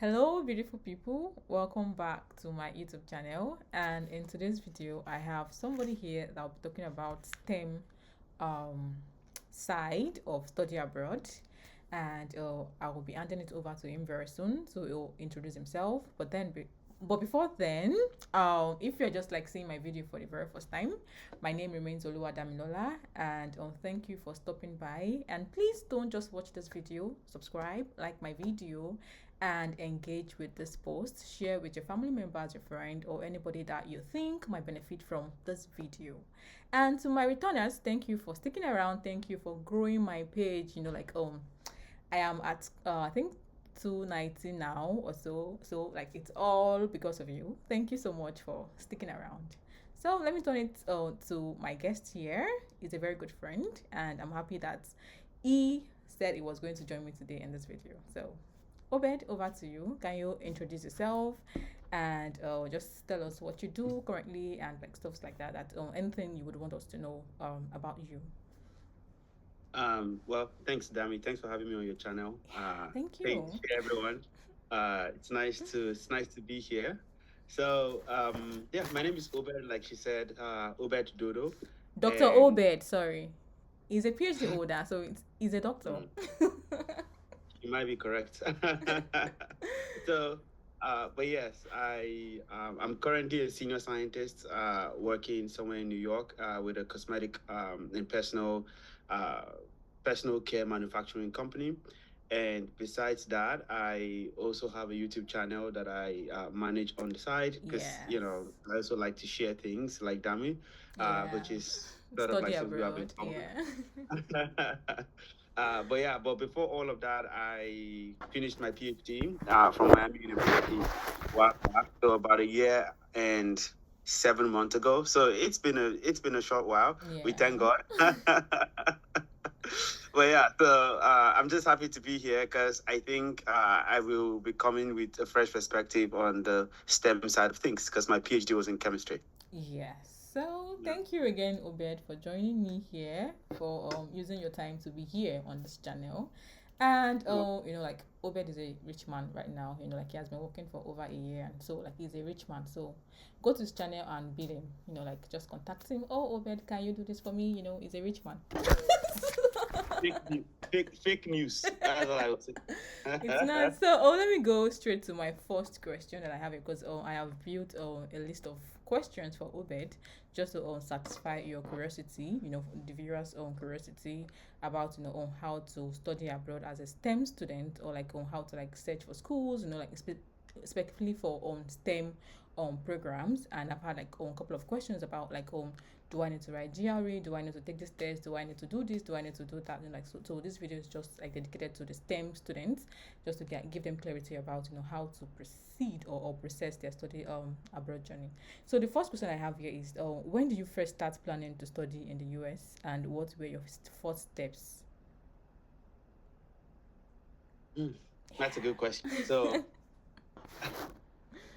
Hello, beautiful people. Welcome back to my YouTube channel. And in today's video, I have somebody here that will be talking about STEM um, side of study abroad. And I will be handing it over to him very soon. So he'll introduce himself. But before then, if you're just like seeing my video for the very first time, my name remains Oluwadamilola, and thank you for stopping by. And please don't just watch this video, subscribe, like my video, and engage with this post. Share with your family members, your friend, or anybody that you think might benefit from this video. And to my returners, thank you for sticking around. Thank you for growing my page. I am at I think 290 now or so. So like it's all because of you. Thank you so much for sticking around. So let me turn it to my guest here. He's a very good friend, and I'm happy that he said he was going to join me today in this video. So Obed, over to you. Can you introduce yourself and just tell us what you do currently and like stuff like that? Anything you would want us to know about you. Well, thanks, Dami. Thanks for having me on your channel. Thank Thanks, you, everyone. It's nice to be here. So, yeah, my name is Obed, like she said, Obed Dodo, Doctor and Obed. Sorry, he's a PhD holder, so he's a doctor. mm, you might be correct. So, but yes, I'm currently a senior scientist, working somewhere in New York, with a cosmetic and uh, personal care manufacturing company. And besides that, I also have a YouTube channel that I manage on the side because, Yes. I also like to share things like Dami, Yeah. which is sort of Study like something we have in abroad. Yeah. common. But before all of that, I finished my PhD from Miami University. Wow, so about a year and 7 months ago. So it's been a short while. We thank Yeah. God. But yeah, so I'm just happy to be here because I think I will be coming with a fresh perspective on the STEM side of things because my PhD was in chemistry. Yes. So Yeah. thank you again, Obed, for joining me here, for using your time to be here on this channel. And Well, like Obed is a rich man right now. Like he has been working for over a year, and so like he's a rich man. So go to his channel and beat him. Like just contact him. Oh, Obed, can you do this for me? He's a rich man. fake news. That's all I would say. It's not. So, let me go straight to my first question that I have because I have built a list of questions for Obed just to satisfy your curiosity, the viewers' own curiosity about on how to study abroad as a STEM student, or like on how to like search for schools, like specifically for STEM programs. And I've had like a couple of questions about like do I need to write GRE? Do I need to take this test? Do I need to do this? Do I need to do that? So this video is just like dedicated to the STEM students, just to give them clarity about how to proceed or process their study abroad journey. So the first question I have here is when did you first start planning to study in the US, and what were your first steps? Hmm, that's a good question. So,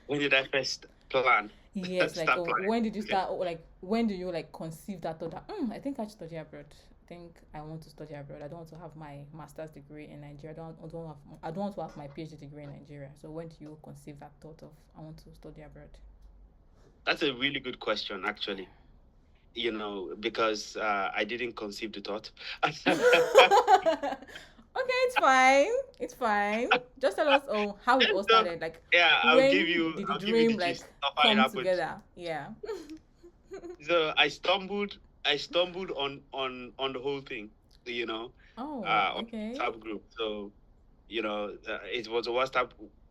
when did I first plan? Yes, like Start planning. when did you Okay. start, or like when do you like conceive that thought that I think I should study abroad. I think I want to study abroad. I don't want to have my master's degree in Nigeria. I don't want to have my PhD degree in Nigeria. So when do you conceive that thought of I want to study abroad? That's a really good question, actually. Because I didn't conceive the thought. Okay, it's fine. It's fine. Just tell us how it all So, started. Like yeah, when did the I'll give you the dream like gist of how it come happened. together? Yeah. So I stumbled on the whole thing, you know, Oh, on okay. the WhatsApp group. So, it was a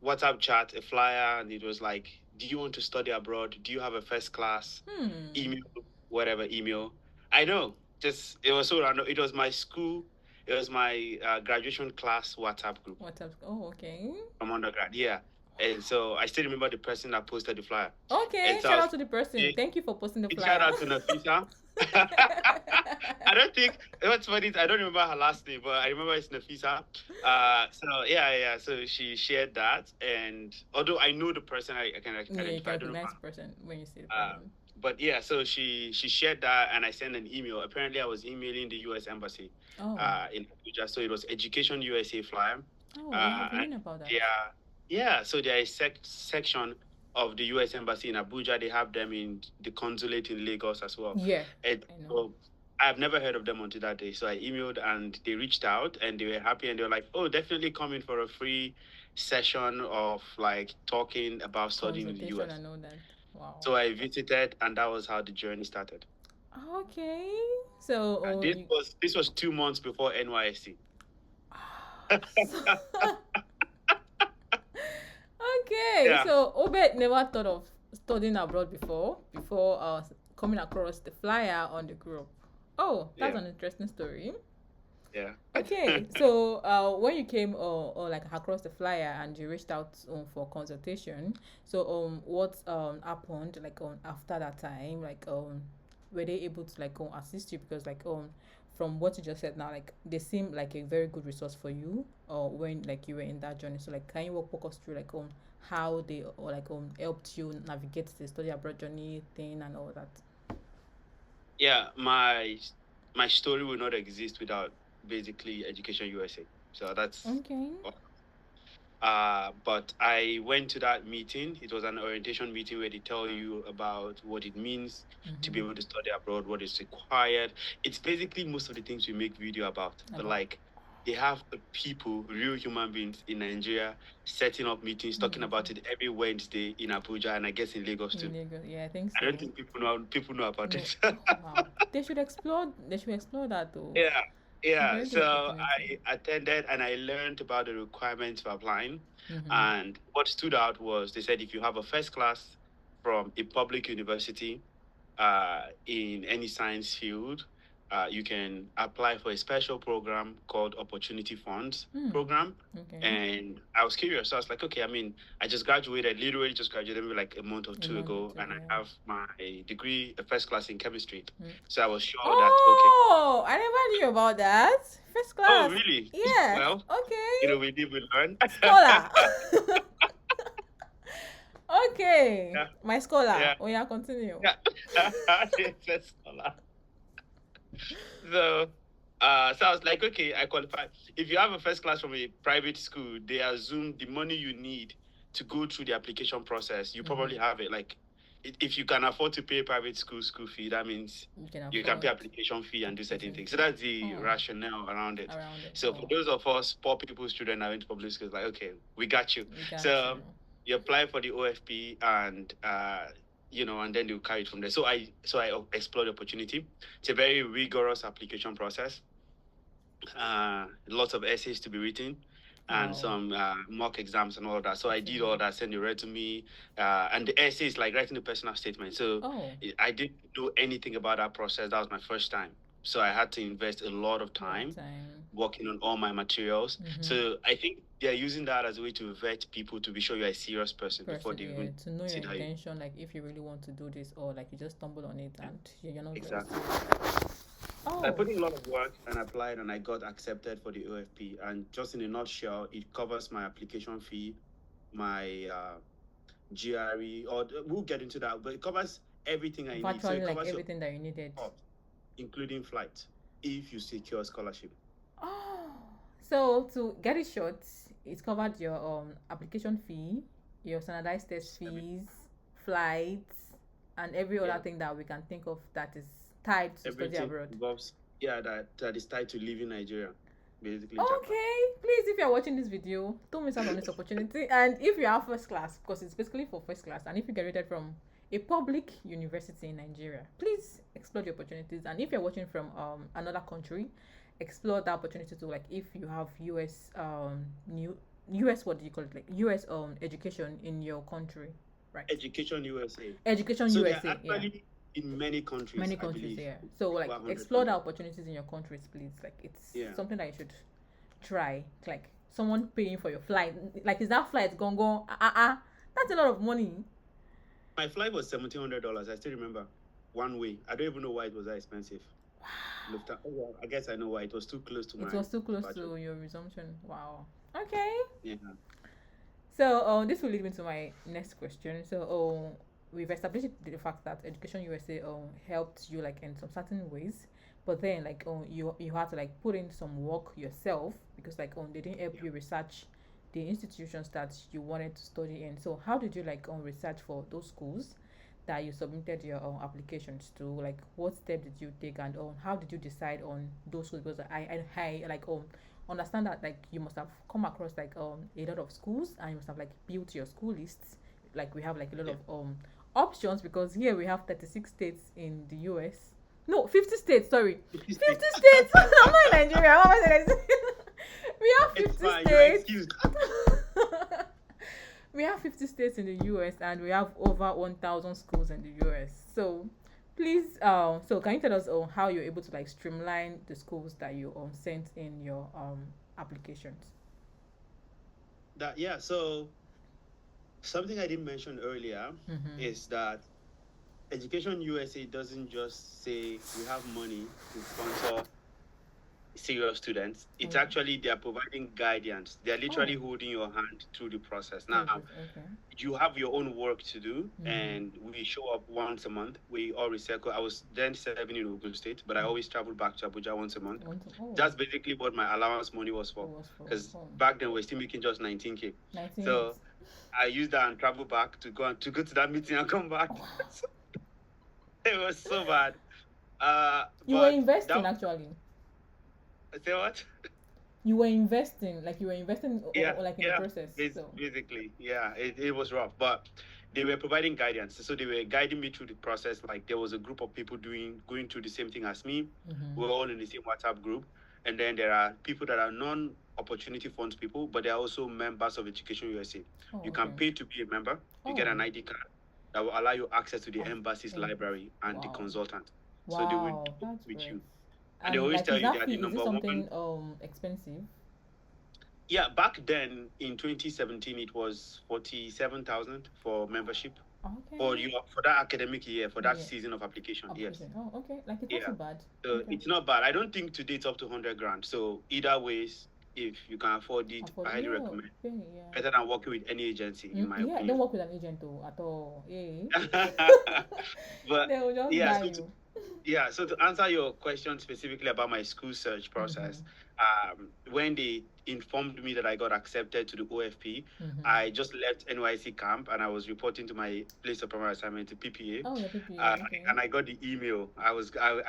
WhatsApp chat, a flyer, and it was like, "Do you want to study abroad? Do you have a first class Hmm. email, whatever email?" I know, just it was so random. It was my school. It was my graduation class WhatsApp group What else? Oh, okay. from undergrad. Yeah, and so I still remember the person that posted the flyer, Okay, and so I shout was out to the person. thinking, Thank you for posting the big shout flyer. out to Nafisa. I don't think what's funny is I don't remember her last name, but I remember it's Nafisa. So yeah. So she shared that, and although I know the person, I can Yeah, you identify. can I don't know recognize the her. person when you see the Uh, person. but yeah, so she shared that, and I sent an email. Apparently, I was emailing the U.S. Embassy, Oh, in Abuja. So it was Education USA flyer. oh, yeah, I've And been about that. yeah, Yeah, so there is section of the U.S. Embassy in Abuja. They have them in the consulate in Lagos as well. Yeah, And I know. so I've never heard of them until that day. So I emailed and they reached out and they were happy and they were like, "Oh, definitely come in for a free session of like talking about studying in the Consultation U.S." and all that. Wow. So I visited and that was how the journey started. Okay. So, And this was 2 months before NYSC. so okay. Yeah, So Obed never thought of studying abroad before coming across the flyer on the group. Oh, that's yeah, an interesting story. yeah. Okay, so when you came or like across the flyer and you reached out for consultation, so what happened like after that time, like were they able to like assist you, because like from what you just said now, like they seem like a very good resource for you when like you were in that journey. So like can you walk us through like how they or like helped you navigate the study abroad journey thing and all that? Yeah, my story will not exist without basically Education USA. So that's Okay. but I went to that meeting. It was an orientation meeting where they tell you about what it means to be Mm-hmm. able to study abroad, what is required. It's basically most of the things we make video about. But About like they have people, real human beings in Nigeria, setting up meetings, talking about it every Wednesday in Abuja and I guess in Lagos in too. Lagos, yeah, I think I don't so. think people know about No, it. oh, wow. They should explore. They should explore that though. Yeah, It's a yeah. very good So opportunity. I attended and I learned about the requirements for applying. Mm-hmm. And what stood out was they said if you have a first class from a public university in any science field, you can apply for a special program called Opportunity Funds Hmm. program. Okay. And I was curious. So I was like, okay, I mean, I just graduated, literally just graduated maybe like a month or A two month or ago, two. and I Yeah. have my degree, a first class in chemistry. Mm. So I was sure that, okay, Oh, I never knew about that. First oh, class. really? Yes. Well, Okay. we live, we learn. Scholar. Okay. Yeah, My scholar. yeah, Oh yeah, continue. yeah. It's a scholar. So, so I was like, okay, I qualify. If you have a first class from a private school, they assume the money you need to go through the application process, you probably Mm-hmm. have it. Like, if you can afford to pay private school fee, that means You can you can pay afford application fee and do certain application things. So fee. that's the Oh, rationale around it. around it. So for Oh, those of us poor people's children that went to public schools, like, okay, we got you. we got you. So you apply for the OFP and and then they'll carry it from there. So I explored the opportunity. It's a very rigorous application process. Lots of essays to be written and Wow. some mock exams and all of that. So I did all Exam. that, send it read to me. And the essay is like writing a personal statement. So Oh, I didn't know anything about that process. That was my first time. So I had to invest a lot of a lot of time time. working on all my materials. Mm-hmm. So I think they're using that as a way to vet people to be sure you're a serious person before Person, they yeah, even to know your consider you. intention, like if you really want to do this, or like you just stumble on it and you're not very Exactly. serious. I Oh, put in a lot of work and applied, and I got accepted for the OFP. And just in a nutshell, it covers my application fee, my GRE, or we'll get into that, but it covers everything I need. So virtually it like covers your everything that you needed. cost, including flight, if you secure scholarship. Oh, so to get it short, it covered your application fee, your standardized test Every, fees, flights, and every other yeah, thing that we can think of that is tied to study everything abroad. involves, yeah, that is tied to leaving Nigeria, basically Japan. Okay, please, if you're watching this video, don't miss out on this opportunity. And if you are first class, because it's basically for first class, and if you graduated from a public university in Nigeria, please explore the opportunities. And if you're watching from another country, explore the opportunity to, like, if you have US new US, what do you call it, like US education in your country, right? Education USA. Education So they are USA, yeah. actually in many countries, Many I countries, believe, yeah. So like over 100 explore the countries. opportunities in your countries, please. Like it's Yeah. something that you should try. Like someone paying for your flight, like is that flight gone gone? That's a lot of money. My flight was $1,700. I still remember one way. I don't even know why it was that expensive. Lufthansa. Oh, well, I guess I know why. It was too close to It my was too close departure. to your resumption. Wow. Okay. Yeah. So this will lead me to my next question. So we've established the fact that Education USA helped you like in some certain ways, but then like you had to like put in some work yourself, because like they didn't help Yeah. you research the institutions that you wanted to study in. So how did you like research for those schools that you submitted your applications to? Like what step did you take, and how did you decide on those schools? Because I like understand that like you must have come across like a lot of schools, and you must have like built your school lists. Like we have like a lot Yeah. of options, because here we have 36 states in the US. No, 50 states, sorry. 50 states. I'm not in Nigeria. What am I saying? We have It's 50 fine. You're states. excused. We have 50 states in the US, and we have over 1,000 schools in the US. So please, so can you tell us how you're able to like streamline the schools that you sent in your applications? Yeah. So something I didn't mention earlier Mm-hmm. is that Education USA doesn't just say we have money to sponsor serious students. It's Okay. actually they are providing guidance. They are literally Oh, holding your hand through the process. through the Now, process. Okay. you have your own work to do, Mm-hmm. and we show up once a month. We all recycle. I was then serving in Ogun State, but I Mm. always travel back to Abuja once a month. Want to? Oh, That's basically what my allowance money was it for. was for Because home. back then we're still making just 19K. 19 So I used that and travel back to go to that meeting and come back. Wow. It was so bad. You were But investing that actually. say what? You were investing, like you were investing Yeah, like in the yeah. process. So. Basically, yeah, it was rough, but they were providing guidance. So they were guiding me through the process. Like there was a group of people going through the same thing as me. Mm-hmm. We were all in the same WhatsApp group, and then there are people that are non-opportunity funds people, but they are also members of Education USA. Oh, You can okay. pay to be a member. You get Oh, an ID card that will allow you access to the of embassy's embassy. library and the Wow. consultant. So they would Wow, work that's with great. you, and they And always like, tell is you they that are the fee? Is it number one. something expensive? Yeah, back then in 2017, it was 47,000 for membership for Okay. you for that academic year for that Yeah. season of application. Yes, Application. Oh, okay. Like it's not yeah. too bad. So Okay. it's not bad. I don't think today it's up to 100 grand. So either ways, if you can afford it, Afford. I highly Yeah. recommend. Pay, yeah. Better than working with any agency, in my Yeah. Don't opinion. work with an agent though at all. Yeah. But They will just yeah, buy so you. to answer your question specifically about my school search Mm-hmm. process, when they informed me that I got accepted to the OFP, Mm-hmm. I just left NYC camp and I was reporting to my place of primary assignment to PPA. Oh, your PPA. Okay. And I got the email. I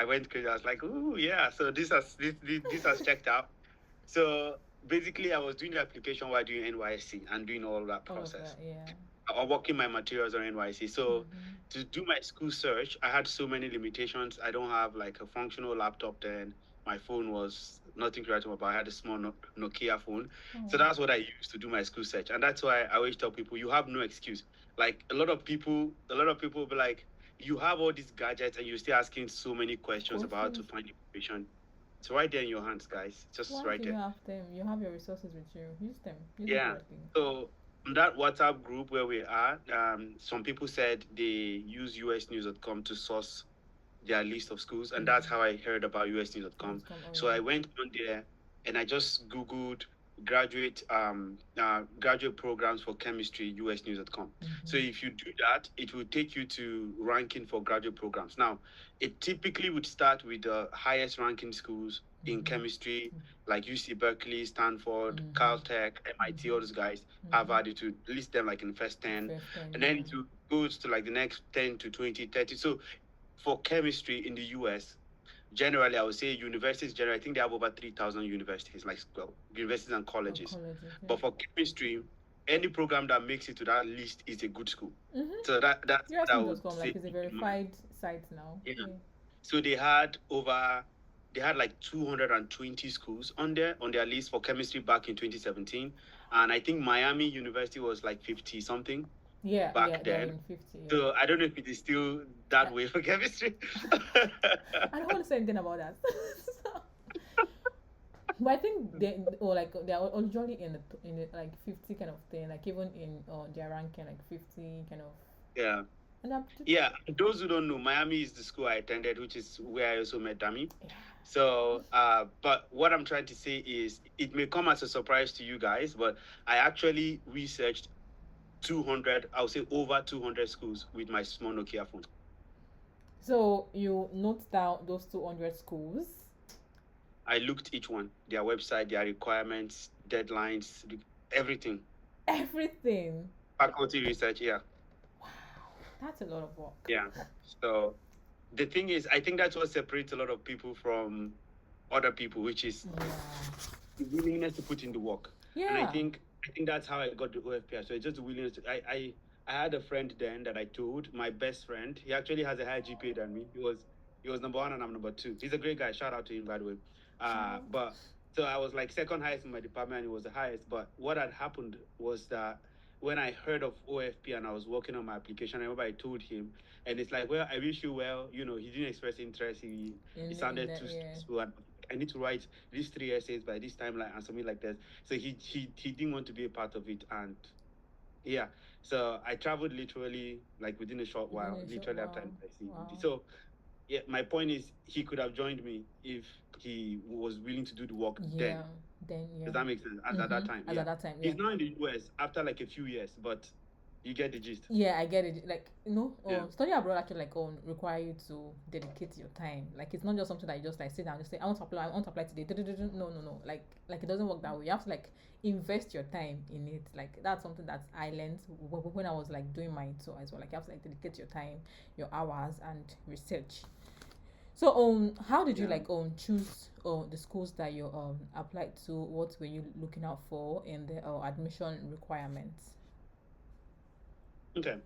went crazy. I was like, oh yeah, so this has checked out. So basically, I was doing the application while doing NYC and doing all that All of process that. Yeah. or working my materials on NYC. So Mm-hmm. to do my school search, I had so many limitations. I don't have like a functional laptop then. My phone was nothing to write home about. I had a small Nokia phone. So Oh. that's what I used to do my school search. And that's why I always tell people you have no excuse. Like a lot of people will be like, you have all these gadgets and you're still asking so many questions about how to Questions. find information. It's right there in your hands, guys. Just Why right do you there. have them? You have your resources with you. Use them. Use them Yeah. correctly. So on that WhatsApp group where we are, some people said they use usnews.com to source their list of schools, and that's how I heard about usnews.com. Oh So yeah. I went on there and I just Googled graduate programs for chemistry usnews.com. So Mm-hmm. if you do that, it will take you to ranking for graduate programs. Now, it typically would start with the highest ranking schools in Mm-hmm. chemistry, like UC Berkeley, Stanford, Mm-hmm. Caltech, MIT, all Mm-hmm. those guys. Mm-hmm. Harvard, it would list them like in first 10, First time, and then yeah. it would goes to like the next 10 to 20, 30. So for chemistry in the US, generally, I would say universities, generally, I think they have over 3,000 universities, like well, universities and Or colleges. colleges, yeah. But for chemistry, any program that makes it to that list is a good school. Mm-hmm. So that's what I would USnews.com, say. like, is a verified site now. Yeah. Yeah. So they had like 220 schools on their list for chemistry back in 2017. And I think Miami University was like 50 something Yeah, back they're then. in 50. Yeah. So I don't know if it is still that way for chemistry. I don't want to say anything about that. But I think they or like they are usually in the like 50 kind of thing, like even in their ranking like 50 kind of. Yeah. And I'm Yeah, those who don't know, Miami is the school I attended, which is where I also met Dami. yeah. So, but what I'm trying to say is, it may come as a surprise to you guys, but I actually researched 200, I would say over 200 schools with my small Nokia phone. So you note down those 200 schools. I looked each one, their website, their requirements, deadlines, everything. Everything. Faculty research, yeah. Wow, that's a lot of work. Yeah. So the thing is, I think that's what separates a lot of people from other people, which is the willingness to put in the work. Yeah. And Yeah. I think that's how I got the OFPR. So it's just the willingness to, I had a friend then that I told, my best friend. He actually has a higher GPA than me. He was number one and I'm number two. He's a great guy. Shout out to him, by the way. But so I was like second highest in my department and he was the highest. But what had happened was that when I heard of OFP and I was working on my application, I remember I told him, and it's like, well, I wish you well. You know, he didn't express interest. He sounded too stressful. And I need to write these 3 essays by this timeline and something like that. So he didn't want to be a part of it, and yeah. So I traveled literally like within a short while, literally after NYC. Wow. So yeah, my point is he could have joined me if he was willing to do the work then. Does that make sense? At that time, At that time, he's now in the US after like a few years, but you get the gist. Yeah, I get it. Like, study abroad actually like require you to dedicate your time. Like, it's not just something that you just like sit down and just say, I want to apply today. No. Like it doesn't work that way. You have to like invest your time in it. Like, that's something that I learned when I was like doing mine too as well. Like, you have to like dedicate your time, your hours, and research. So how did you like choose the schools that you applied to? What were you looking out for in the admission requirements? Okay.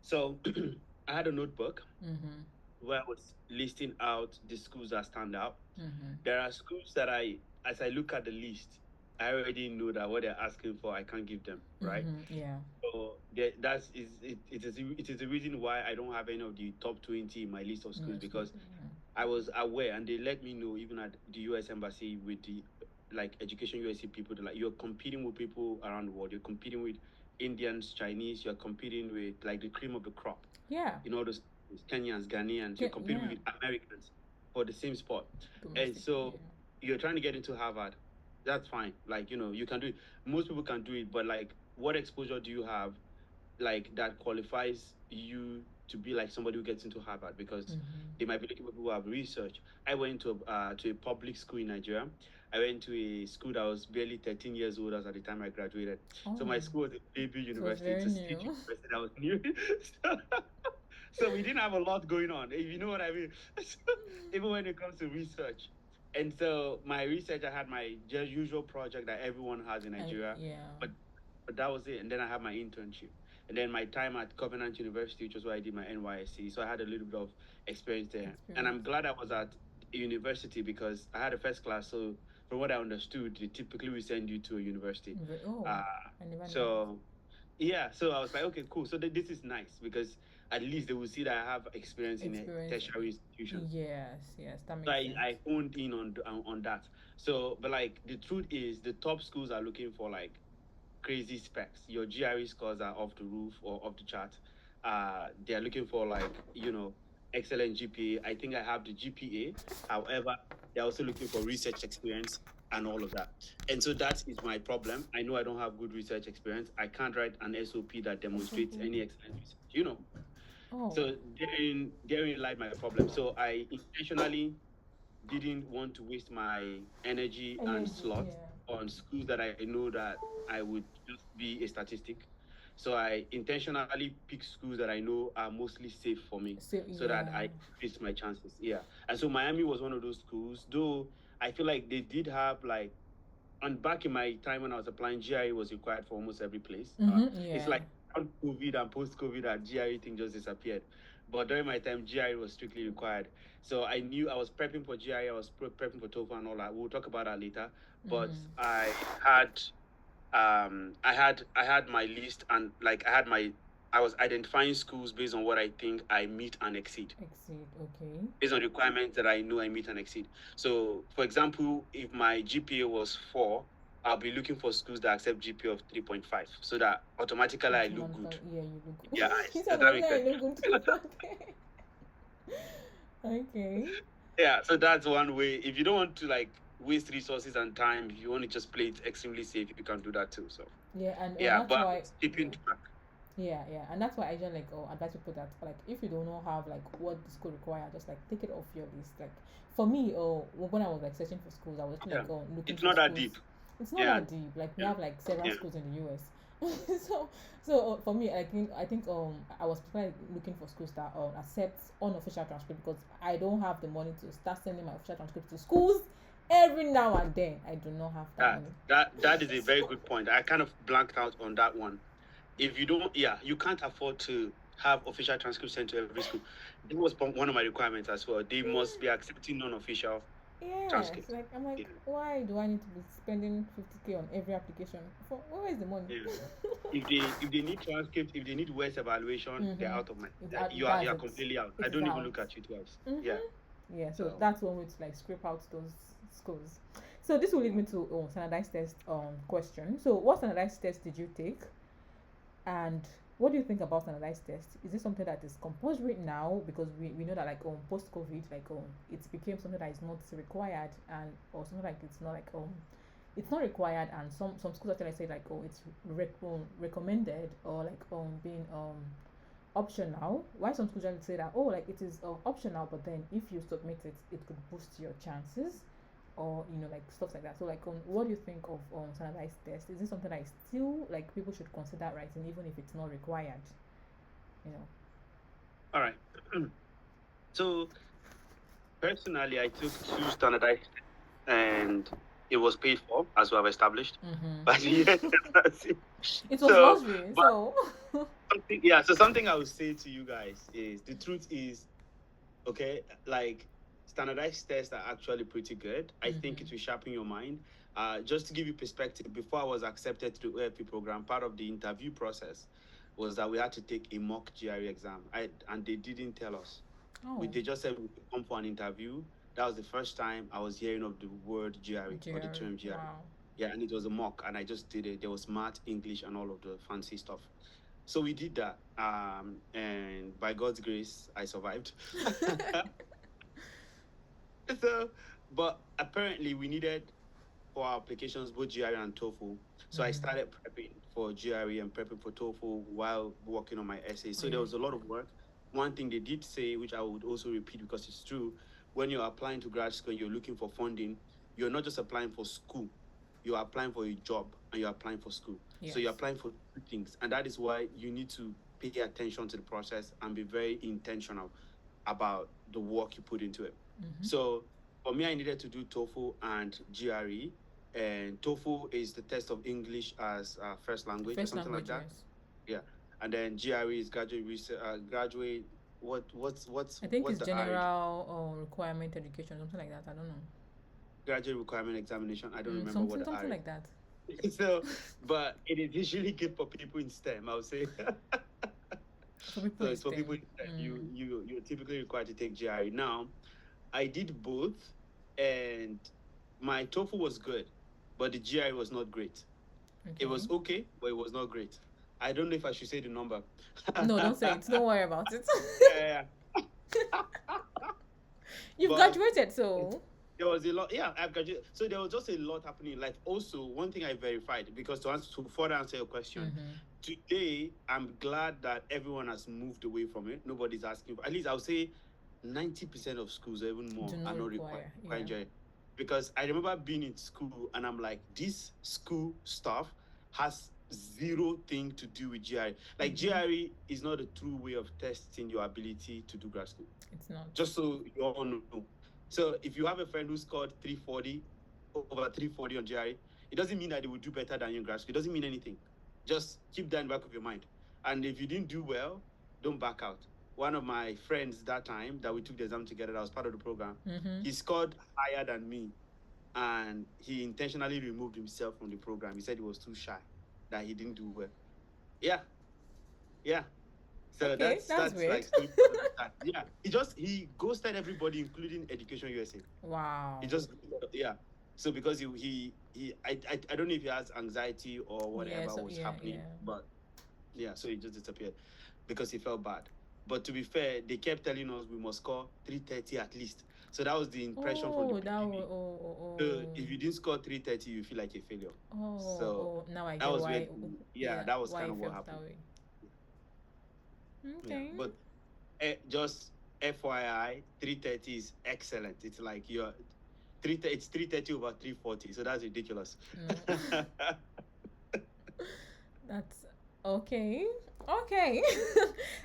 So I had a notebook where I was listing out the schools that stand out. There are schools that as I look at the list, I already know that what they're asking for, I can't give them, right? Yeah. So it is the reason why I don't have any of the top 20 in my list of schools, because I was aware and they let me know even at the US Embassy with the like Education USA people, like you're competing with people around the world. You're competing with Indians, Chinese, you're competing with like the cream of the crop. Yeah. You know, those Kenyans, Ghanaians, you're competing with Americans for the same spot. And so you're trying to get into Harvard. That's fine. Like, you know, you can do it. Most people can do it, but like what exposure do you have like that qualifies you to be like somebody who gets into Harvard? Because they might be looking for people who have research. I went to a public school in Nigeria. I went to a school that was barely 13 years old as at the time I graduated. So my school was a baby university. It's a state university that was new. So we didn't have a lot going on, if you know what I mean. Even when it comes to research. And so my research, I had my usual project that everyone has in Nigeria. But that was it. And then I had my internship. And then my time at Covenant University, which was where I did my NYSC. So I had a little bit of experience there. And I'm glad I was at a university because I had a first class. So from what I understood, they typically will send you to a university. So yeah, so I was like, okay, cool. So this is nice because at least they will see that I have experience in a tertiary institution. Yes, that makes sense. I honed in on that. So, but like the truth is, the top schools are looking for like crazy specs. Your GRE scores are off the roof or off the chart. They are looking for like, you know, excellent GPA. I think I have the GPA. However, they're also looking for research experience and all of that. And so that is my problem. I know I don't have good research experience. I can't write an SOP that demonstrates any excellent research, you know. So therein lied my problem. So I intentionally didn't want to waste my energy and slot on schools that I know that I would just be a statistic. So I intentionally pick schools that I know are mostly safe for me, so that I increase my chances. Yeah. And so Miami was one of those schools, though I feel like they did have like, and back in my time when I was applying, GRE was required for almost every place. It's like on COVID and post-COVID that GRE thing just disappeared. But during my time, GRE was strictly required. So I knew I was prepping for GRE, I was prepping for TOEFL and all that. We'll talk about that later. But I had my list and like I was identifying schools based on what I think I meet and exceed. Okay. Based on requirements that I know I meet and exceed. So, for example, if my GPA was 4, I'll be looking for schools that accept GPA of 3.5, so that automatically I look good. Yeah, you look good. Yeah, I look good. Okay. Yeah, so that's one way. If you don't want to like waste resources and time, if you want to just play it extremely safe, you can do that too. So that's but why, keeping track. Yeah, and that's why I just like advise people that like if you don't know have like what the school require, just like take it off your list. Like for me, when I was like searching for schools, I was like looking. It's not that deep. It's not Yeah, that deep. Like we yeah, have like several yeah. schools in the US. So for me, I think I was like looking for schools that accept unofficial transcript because I don't have the money to start sending my official transcript to schools every now and then. I do not have that money. That is a very good point. I kind of blanked out on that one. If you don't, yeah, you can't afford to have official transcripts sent to every school. That was one of my requirements as well. They must be accepting non-official Yes, transcripts. like I'm like, Yeah, why do I need to be spending 50K on every application? For where is the money? yeah. If they need transcript, if they need words evaluation, they're Mm-hmm. out of my. You That's are it. completely out. It I is don't even out. look at you twice. Yeah. Yeah, so So that's one way to like scrape out those scores. So this will lead me to standardized test question. So what standardized test did you take, and what do you think about standardized test? Is it something that is compulsory now because we know that like post COVID like it became something that is not required, and or something like it's not required, and some schools actually say like it's recommended, or like being optional. Why some schools actually say that like it is optional, but then if you submit it, it could boost your chances, or like stuff like that. So like what do you think of standardized test? Is this something that is still like people should consider writing even if it's not required? You know. all right. So personally, I took two standardized and it was paid for, as we have established. But yes, that's it. It was So, luxury, but so something I would say to you guys is the truth is, okay, like standardized tests are actually pretty good. I think it will sharpen your mind. Just to give you perspective, before I was accepted to the OFP program, part of the interview process was that we had to take a mock GRE exam. And they didn't tell us. oh, They just said we could come for an interview. That was the first time I was hearing of the word GRE or the Jerry, term GRE. wow. Yeah, and it was a mock, and I just did it. There was math, English, and all of the fancy stuff. So we did that, and by God's grace, I survived. So, but apparently, we needed for our applications both GRE and TOEFL. So I started prepping for GRE and prepping for TOEFL while working on my essay. So there was a lot of work. One thing they did say, which I would also repeat because it's true, when you're applying to grad school and you're looking for funding, you're not just applying for school, you're applying for a job and you're applying for school. So you're applying for two things. And that is why you need to pay attention to the process and be very intentional about the work you put into it. So for me, I needed to do TOEFL and GRE. And TOEFL is the test of English as first language or First something like language, that. yes. Yeah, and then GRE is graduate research. Graduate. I think What's it's the I? general requirement education, something like that. I don't know. Graduate requirement examination. I don't remember what Something the something R like that. is. So, but it is usually good for people in STEM. I would say. For people So in it's for STEM. people in STEM. You're typically required to take GRE. Now, I did both, and my TOEFL was good, but the GRE was not great. It Okay. was okay, but it was not great. I don't know if I should say the number. No, don't say it. Don't worry about it. Yeah, You've but graduated, so. there was a lot. Yeah, I've graduated. So there was just a lot happening in life. Also, one thing I verified, because to further answer your question, today I'm glad that everyone has moved away from it. Nobody's asking. At least I'll say 90% of schools, or even more, Do are not not require. requiring Yeah. GRE. Because I remember being in school and I'm like, this school stuff has zero thing to do with GRE. Like GRE is not a true way of testing your ability to do grad school. It's not. Just so you all know. So if you have a friend who scored 340, over 340 on GRE, it doesn't mean that they will do better than you in grad school. It doesn't mean anything. Just keep that in the back of your mind. And if you didn't do well, don't back out. One of my friends that time that we took the exam together, that was part of the program, he scored higher than me. And he intentionally removed himself from the program. He said he was too shy, that he didn't do well. Yeah. Yeah. So Okay, that's like weird. yeah. He ghosted everybody, including Education USA. Wow. He just So because I don't know if he has anxiety or whatever was happening, but yeah, so he just disappeared because he felt bad. But to be fair, they kept telling us we must score 330 at least. So that was the impression from the beginning. So if you didn't score 330, you feel like a failure. So now I that get was why. that was Why kind you of what felt that happened. way. Yeah, Okay. but just FYI, 330 is excellent. It's like It's 330 over 340, so that's ridiculous. Mm. That's okay. Okay.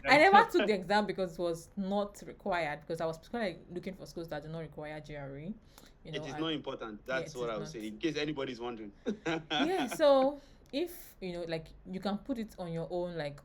I never took the exam because it was not required, because I was kind of looking for schools that do not require GRE, It is and not important. yeah, That's it what is I would not. say, in case anybody's wondering. Yeah, so if like you can put it on your own, like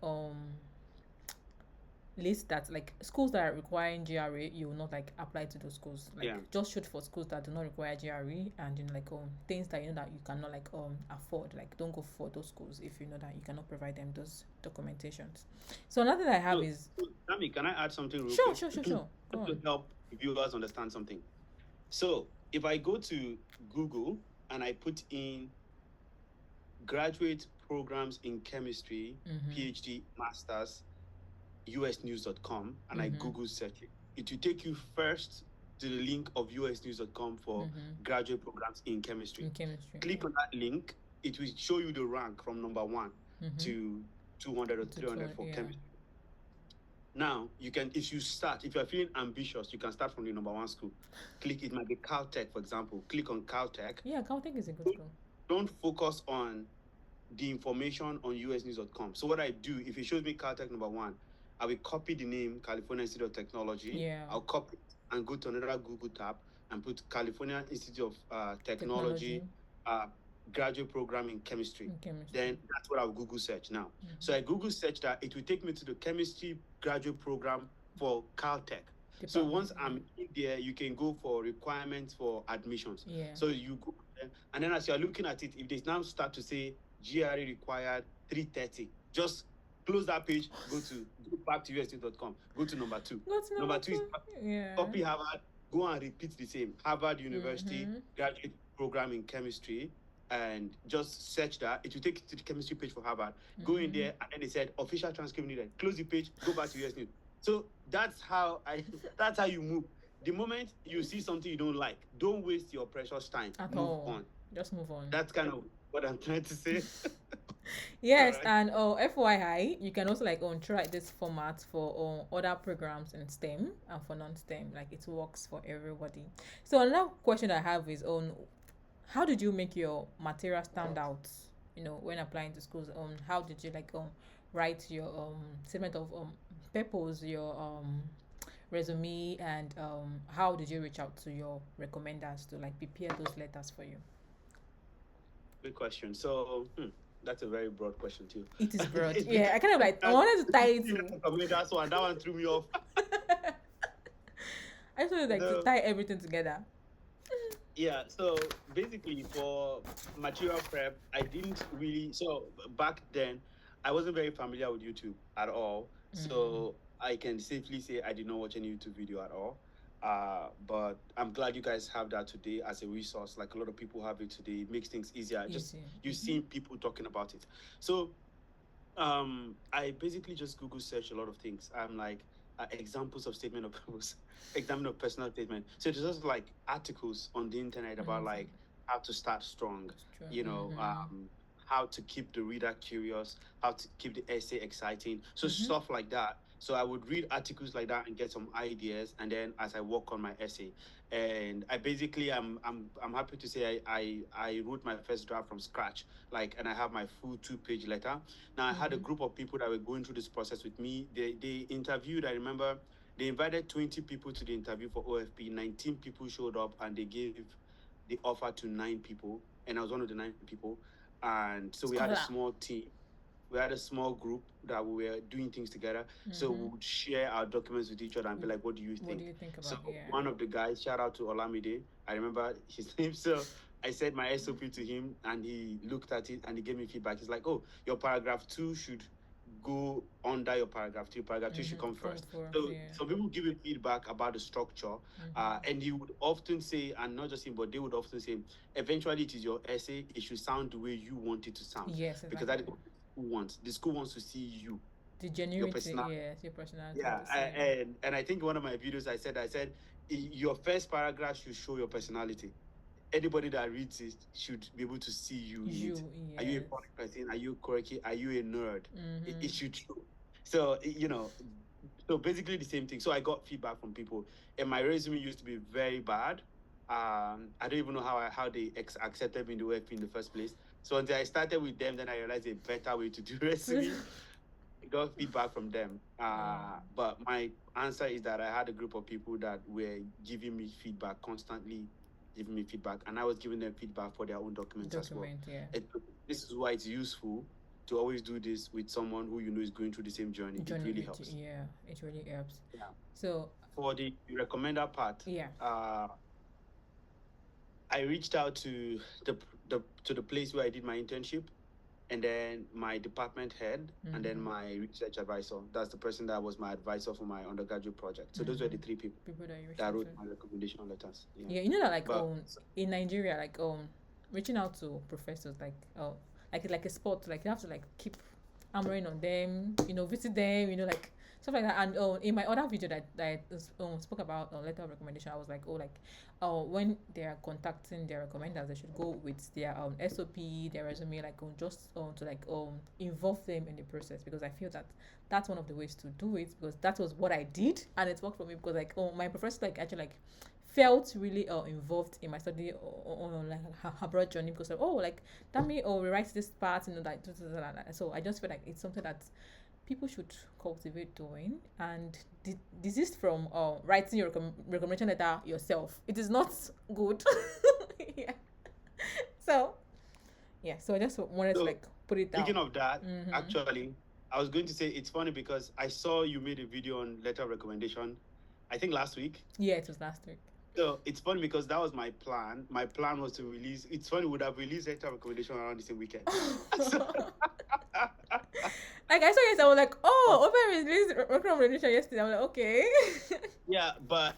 list that like schools that are requiring GRE, you will not like apply to those schools. Like Yeah. just shoot for schools that do not require GRE, and like things that that you cannot like afford. Like don't go for those schools if you know that you cannot provide them those documentations. So another thing I have So, is Tammy, can I add something real sure, quick? sure, sure, sure. Go Just to on. help viewers understand something. So, if I go to Google and I put in graduate programs in chemistry, Mm-hmm. PhD, masters, usnews.com, and I Mm-hmm. Google search it, it will take you first to the link of usnews.com for Mm-hmm. graduate programs in chemistry. In chemistry. Click on that link, it will show you the rank from number 1 Mm-hmm. to 200 or To 300 for yeah. chemistry. Now, you can, if you're feeling ambitious, you can start from the number 1 school. Click, it might be Caltech, for example. Click on Caltech. Yeah, accounting is a good school. Don't focus on the information on usnews.com. So what I do, if it shows me Caltech number 1, I will copy the name California Institute of Technology. Yeah. I'll copy it and go to another Google tab and put California Institute of Technology graduate program in chemistry. Then that's what I'll Google search now. Mm-hmm. So I Google search that, it will take me to the chemistry graduate program for Caltech. So once I'm in there, you can go for requirements for admissions. Yeah. So you go there, and then as you're looking at it, if they now start to say GRE required 330, just close that page, go back to usd.com, go to number 2. Go to number 2 is copy Harvard, go and repeat the same. Harvard University graduate program in chemistry, and just search that. It will take you to the chemistry page for Harvard. Go in there, and then they said official transcript needed. Close the page, go back to US News. So that's how you move. The moment you see something you don't like, don't waste your precious time. Move on. Just move on. That's kind of what I'm trying to say. Yes, and FYI, you can also like try this format for other programs in STEM and for non-STEM. Like it works for everybody. So another question I have is how did you make your material stand out? When applying to schools. How did you like write your statement of purpose, your resume, and how did you reach out to your recommenders to like prepare those letters for you? Good question. So that's a very broad question too. It is broad. Yeah, I kind of like I wanted to tie it to. That's one. That one threw me off. I just wanted to tie everything together. Yeah, so basically for material prep, I didn't really. So back then, I wasn't very familiar with YouTube at all. So I can safely say I did not watch any YouTube video at all. But I'm glad you guys have that today as a resource. Like a lot of people have it today. It makes things easier. Just you've seen people talking about it. So I basically just Google search a lot of things. I'm like examples of statement of purpose, example of personal statement. So it's just like articles on the internet about like how to start strong, how to keep the reader curious, how to keep the essay exciting. So stuff like that. So I would read articles like that and get some ideas, and then as I work on my essay, and I basically I'm happy to say I wrote my first draft from scratch, and I have my full 2-page letter. Now I had a group of people that were going through this process with me. They interviewed. I remember they invited 20 people to the interview for OFP. 19 people showed up, and they gave the offer to 9 people, and I was one of the 9 people. And so we had a small team. We had a small group that we were doing things together. So we would share our documents with each other and be like, what do you think? What do you think about So one of the guys, shout out to Olamide, I remember his name. So I said my SOP to him, and he looked at it and he gave me feedback. He's like, oh, your paragraph 2 should go under your paragraph 2. Paragraph 2 should come first. So people give you feedback about the structure. And he would often say, and not just him, but they would often say, eventually it is your essay. It should sound the way you want it to sound. Yes, exactly. Because that is what the school wants to see you. The genuinity, your personality. Yeah, and I think one of my videos I said your first paragraph should show your personality. Anybody that reads it should be able to see you in it. Yes. Are you a funny person? Are you quirky? Are you a nerd? It should show. So so basically the same thing. So I got feedback from people, and my resume used to be very bad. I don't even know how they accepted me in the WFP in the first place. So until I started with them, then I realized a better way to do resume. I got feedback from them. But my answer is that I had a group of people that were giving me feedback constantly, giving me feedback, and I was giving them feedback for their own documents as well. Yeah. This is why it's useful to always do this with someone who you know is going through the same journey. It really helps. Yeah, it really helps. Yeah. So for the recommender part, yeah, I reached out to the place where I did my internship, and then my department head, and then my research advisor. That's the person that was my advisor for my undergraduate project. So those were the three people that wrote my recommendation letters. Yeah, you know that like in Nigeria, like reaching out to professors like a sport, like you have to like keep hammering on them, visit them, like stuff like that. And in my other video that I spoke about letter of recommendation, I was like, when they are contacting their recommenders, they should go with their SOP, their resume, like just to like involve them in the process, because I feel that that's one of the ways to do it, because that was what I did and it worked for me, because like my professor like actually like felt really involved in my study on like her broad journey, because like that may rewrite this part, so I just feel like it's something that people should cultivate doing, and desist from writing your recommendation letter yourself. It is not good. Yeah. So I just wanted to like put it down. Speaking of that, actually, I was going to say it's funny because I saw you made a video on letter of recommendation, I think last week. Yeah, it was last week. So it's funny because that was my plan. My plan was to release. It's funny, would have released letter of recommendation around the same weekend. Like I saw it, I was like, Obed released recommendation yesterday. I'm like, okay. Yeah, but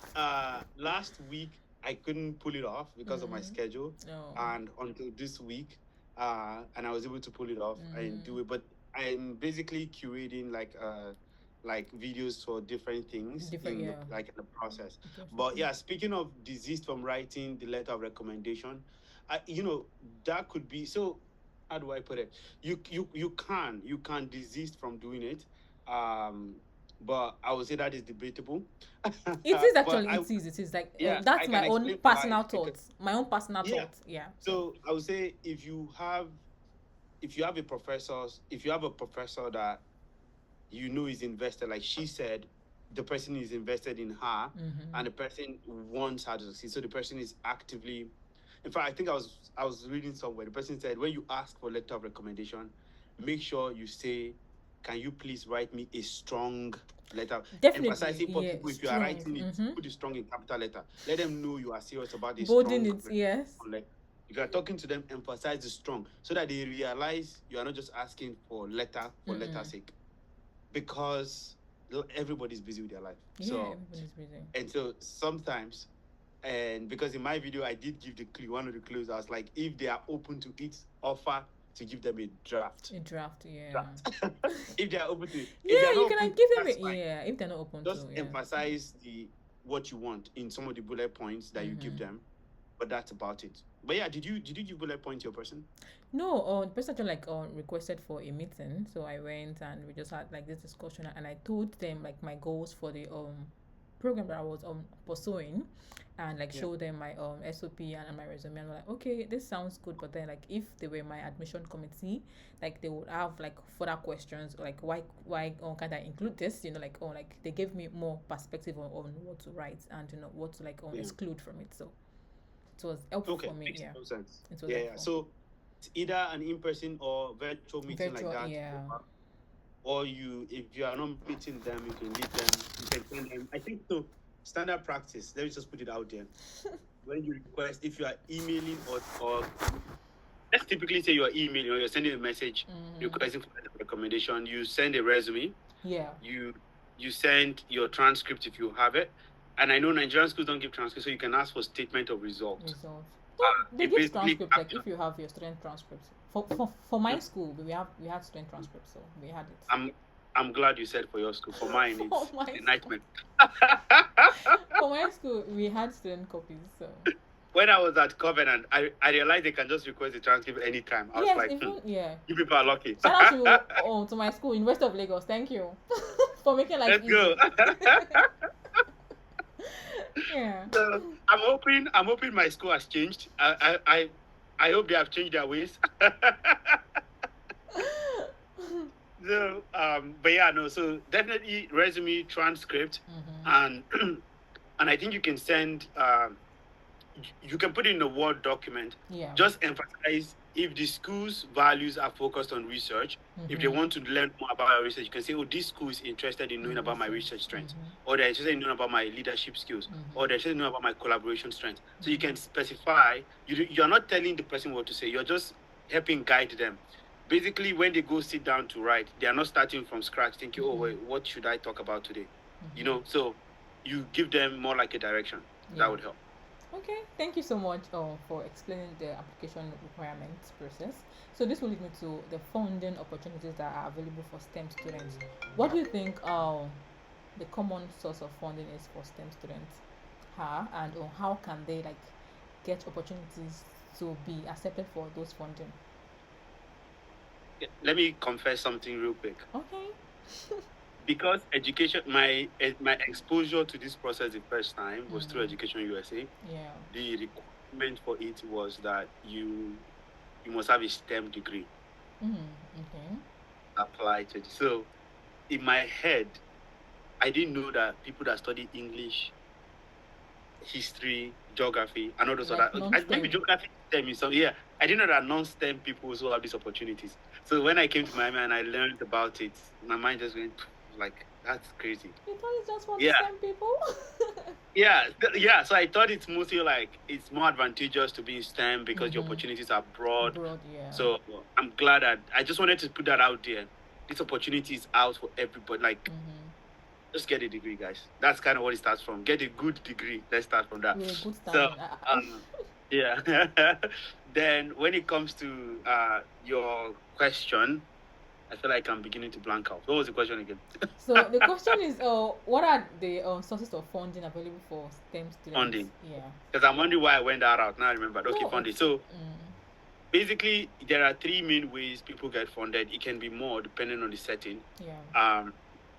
last week I couldn't pull it off because of my schedule, and until this week, and I was able to pull it off and do it. But I'm basically curating like videos for different things in the process. But yeah, speaking of desist from writing the letter of recommendation, that could be so. How do I put it? You can desist from doing it, but I would say that is debatable. It is actually it is like that's my own personal thoughts. My own personal thoughts. Yeah. So I would say if you have a professor that is invested, like she said, the person is invested in her, and the person wants her to succeed. So the person is actively. In fact, I think I was reading somewhere. The person said, when you ask for letter of recommendation, make sure you say, "Can you please write me a strong letter?" Definitely. Emphasizing for people, if you are writing it, put it strong in capital letter. Let them know you are serious about this. Bolding it, yes. If you are talking to them, emphasize the strong, so that they realize you are not just asking for letter for letter's sake, because everybody's busy with their life. Everybody's busy. And so sometimes. And because in my video, I did give the clue. One of the clues, I was like, if they are open to it, offer to give them a draft. Draft. If they are open to it. You can give them if they're not open to it. Just emphasize what you want in some of the bullet points that you give them. But that's about it. But yeah, did you give bullet points to your person? No, the person actually requested for a meeting. So I went and we just had like this discussion, and I told them like my goals for the program that I was pursuing, and like show them my SOP and my resume, and like, okay, this sounds good, but then like if they were my admission committee, like they would have like further questions, like why can't I include this, like they gave me more perspective on what to write and what to like exclude from it. So it was helpful for me. Makes no sense. It was helpful. So it's either an in-person or virtual meeting like that. Or if you are not meeting them, you can leave them. You can send them. I think so. Standard practice. Let me just put it out there. When you request, if you are emailing or let's typically say you are emailing or you're sending a message requesting for a recommendation, you send a resume. Yeah. You send your transcript if you have it. And I know Nigerian schools don't give transcripts, so you can ask for statement of results. They give transcripts like if you have your student transcripts. For my school, we had student transcripts, so we had it. I'm glad you said for your school. For mine, it's a nightmare. For my school, we had student copies. So when I was at Covenant, I realized they can just request the transcript anytime. I was like, you people are lucky. Shout out to my school, University of Lagos. Thank you for making life easy. Let's go. Yeah. So I'm hoping my school has changed. I hope they have changed their ways. So, but yeah, no. So definitely resume, transcript, Mm-hmm. and and I think you can send. You can put it in a Word document. Yeah. Just emphasize if the school's values are focused on research. If they Mm-hmm. want to learn more about our research, you can say, "Oh, this school is interested in knowing In about my research. research strengths, Mm-hmm. or they're interested in knowing about my leadership skills, or Mm-hmm. they're interested in knowing about my collaboration strengths." So you Mm-hmm. can specify. You're not telling the person what to say. You're just helping guide them. Basically, when they go sit down to write, they are not starting from scratch, thinking, "Oh, Mm-hmm. wait, what should I talk about today?" Mm-hmm. So you give them more like a direction. That Yeah. would help. Okay, thank you so much for explaining the application requirements process. So this will lead me to the funding opportunities that are available for STEM students. What do you think the common source of funding is for STEM students? And how can they like get opportunities to be accepted for those funding? Yeah, let me confess something real quick. Okay. Because education, my exposure to this process the first time was through Mm, Education USA. yeah. The requirement for it was that you must have a STEM degree Okay. applied to it. So in my head, I didn't know that people that study English, history, geography, and all those Like other maybe non-STEM. geography STEM is some, yeah. I didn't know that non-STEM people also have these opportunities. So when I came to Miami and I learned about it, my mind just went like, that's crazy. You thought it's just for the Yeah. STEM people? Yeah. So I thought it's mostly like it's more advantageous to be in STEM because the Mm-hmm. opportunities are broad. Broad, yeah. So I'm glad that I just wanted to put that out there. This opportunity is out for everybody. Like, Mm-hmm. just get a degree, guys. That's kind of what it starts from. Get a good degree. Let's start from that. With a good So, standing. yeah. Then when it comes to your question, I feel like I'm beginning to blank out. What was the question again? So the question is, what are the sources of funding available for STEM students? Funding. Yeah. Because I'm wondering why I went that route. Now I remember. Okay, No, funding. it's. So basically, there are three main ways people get funded. It can be more depending on the setting. Yeah.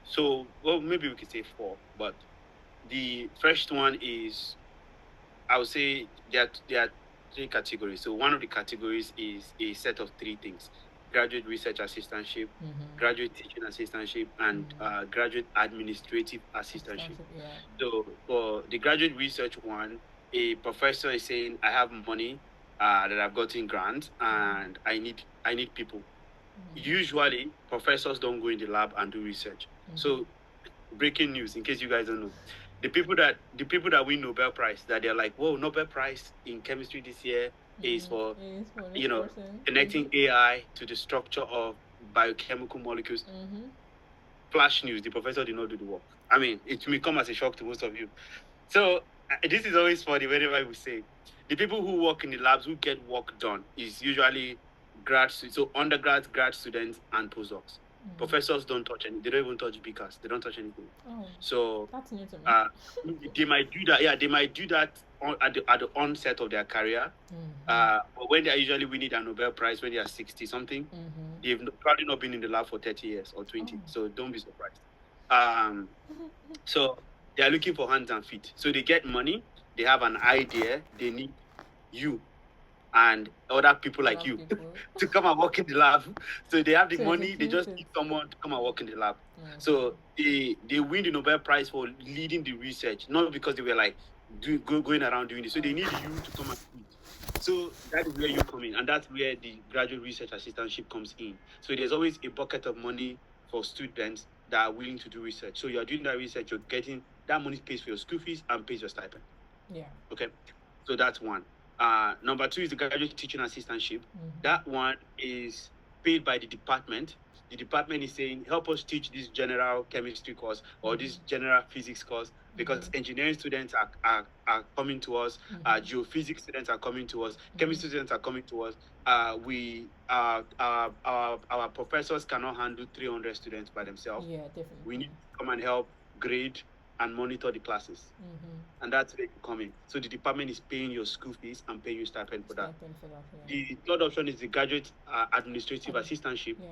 So well, maybe we could say four, but the first one is I would say there are three categories. So one of the categories is a set of three things: graduate research assistantship, Mm-hmm. graduate teaching assistantship, and graduate administrative assistantship. Yeah. So for the graduate research one, a professor is saying, "I have money that I've gotten grant, and I need people." Usually, professors don't go in the lab and do research. So breaking news, in case you guys don't know, the people that win Nobel Prize, that they're like, "Whoa, Nobel Prize in chemistry this year is for It is for this you know person. connecting AI to the structure of biochemical molecules." Flash news: the professor did not do the work. I mean, it may come as a shock to most of you. So this is always funny whenever we say the people who work in the labs who get work done is usually so undergrads, grad students, and postdocs. Professors don't touch any. They don't even touch beakers. They don't touch anything. Oh, So that's new to me. uh, they might do that. Yeah, they might do that at the onset of their career. But when they are usually winning a Nobel Prize when they are 60 something, they've probably not been in the lab for 30 years or 20. So don't be surprised. Um, so they are looking for hands and feet. So they get money. They have an idea. They need you and other people like you to come and work in the lab. So they have the To money, they just execute need it. someone to come and work in the lab. So they win the Nobel Prize for leading the research, not because they were like going around doing this. So they need you to come and do it. So that is where you come in, and that's where the graduate research assistantship comes in. So there's always a bucket of money for students that are willing to do research. So you're doing that research, you're getting that money pays for your school fees and pays your stipend. Yeah. Okay. So that's one. Number two is the graduate teaching assistantship. That one is paid by the department. The department is saying, help us teach this general chemistry course or this general physics course, because engineering students are coming to us, geophysics students are coming to us, chemistry students are coming to us. Our professors cannot handle 300 students by themselves. Yeah, definitely. We need to come and help grade and monitor the classes. And that's where you come in. So the department is paying your school fees and paying you stipend for that. The third option is the graduate administrative assistantship. Yeah.